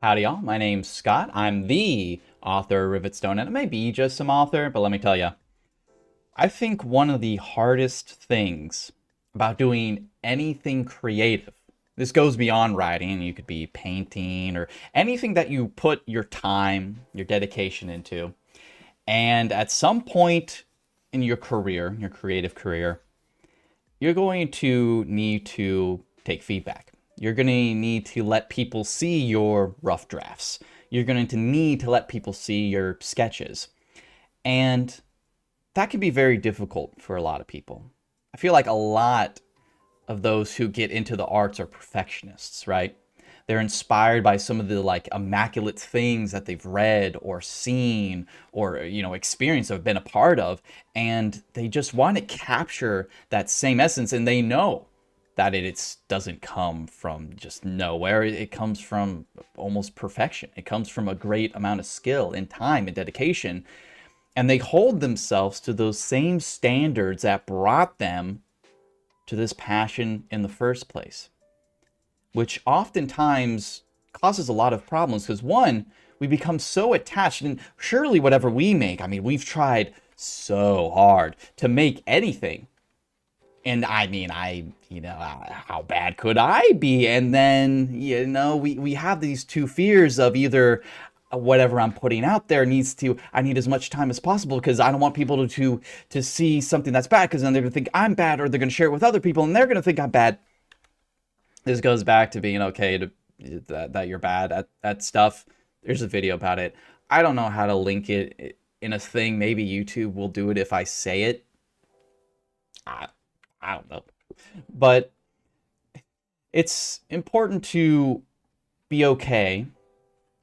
Howdy, y'all. My name's Scott. I'm the author of Rivet Stone, and it may be just some author, but let me tell you, I think one of the hardest things about doing anything creative, this goes beyond writing, you could be painting or anything that you put your time, your dedication into, and at some point in your career, your creative career, you're going to need to take feedback. You're going to need to let people see your rough drafts. You're going to need to let people see your sketches. And that can be very difficult for a lot of people. I feel like a lot of those who get into the arts are perfectionists, right? They're inspired by some of the like immaculate things that they've read or seen or experienced or been a part of, and they just want to capture that same essence, and they know that it doesn't come from just nowhere. It comes from almost perfection. It comes from a great amount of skill and time and dedication, and they hold themselves to those same standards that brought them to this passion in the first place, which oftentimes causes a lot of problems because one, we become so attached, and surely whatever we make, I mean, we've tried so hard to make anything. And I mean, how bad could I be? And then, we have these two fears of either whatever I'm putting out there I need as much time as possible because I don't want people to see something that's bad because then they're going to think I'm bad, or they're going to share it with other people and they're going to think I'm bad. This goes back to being okay to that you're bad at stuff. There's a video about it. I don't know how to link it in a thing. Maybe YouTube will do it if I say it. I, I don't know. But it's important to be okay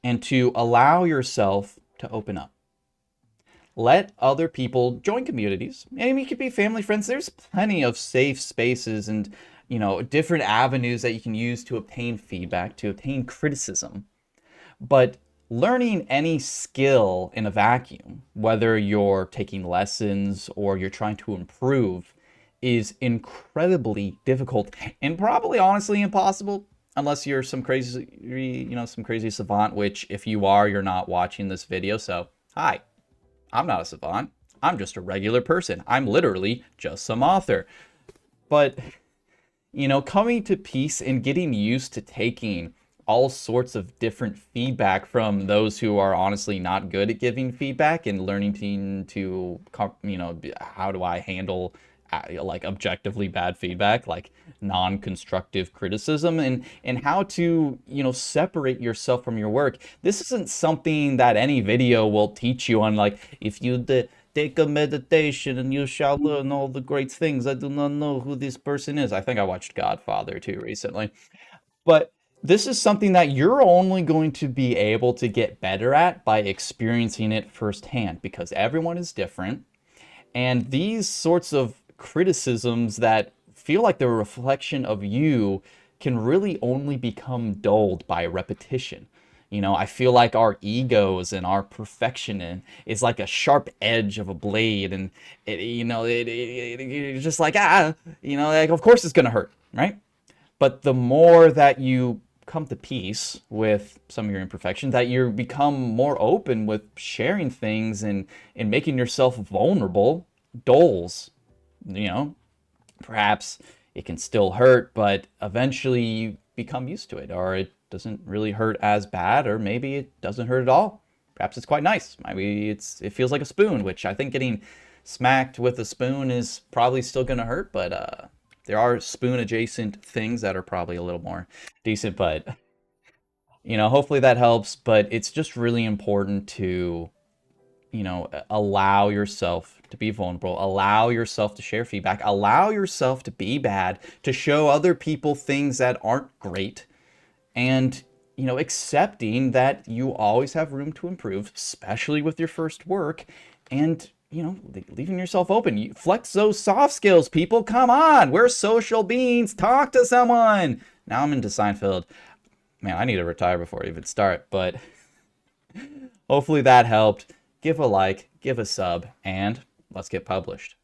and to allow yourself to open up. Let other people join communities. And it could be family, friends. There's plenty of safe spaces and different avenues that you can use to obtain feedback, to obtain criticism. But learning any skill in a vacuum, whether you're taking lessons or you're trying to improve, is incredibly difficult and probably honestly impossible unless you're some crazy savant, which if you are, you're not watching this video. So, hi, I'm not a savant. I'm just a regular person. I'm literally just some author. But coming to peace and getting used to taking all sorts of different feedback from those who are honestly not good at giving feedback, and learning how do I handle like objectively bad feedback, like non-constructive criticism, and how to separate yourself from your work. This isn't something that any video will teach you on, like, if you take a meditation and you shall learn all the great things. I do not know who this person is. I think I watched Godfather too recently. But this is something that you're only going to be able to get better at by experiencing it firsthand, because everyone is different. And these sorts of criticisms that feel like they're a reflection of you can really only become dulled by repetition. I feel like our egos and our perfection is like a sharp edge of a blade, and it's just like, like, of course it's gonna hurt, right? But the more that you come to peace with some of your imperfections, that you become more open with sharing things and making yourself vulnerable, dulls, perhaps it can still hurt, but eventually you become used to it, or it doesn't really hurt as bad, or maybe it doesn't hurt at all. Perhaps it's quite nice. Maybe it feels like a spoon, which I think getting smacked with a spoon is probably still going to hurt, but there are spoon adjacent things that are probably a little more decent, but hopefully that helps. But it's just really important to allow yourself to be vulnerable, allow yourself to share feedback, allow yourself to be bad, to show other people things that aren't great, and accepting that you always have room to improve, especially with your first work, and leaving yourself open. You flex those soft skills, people. Come on, we're social beings. Talk to someone. Now I'm into Seinfeld. Man, I need to retire before I even start, but hopefully that helped. Give a like, give a sub, and let's get published.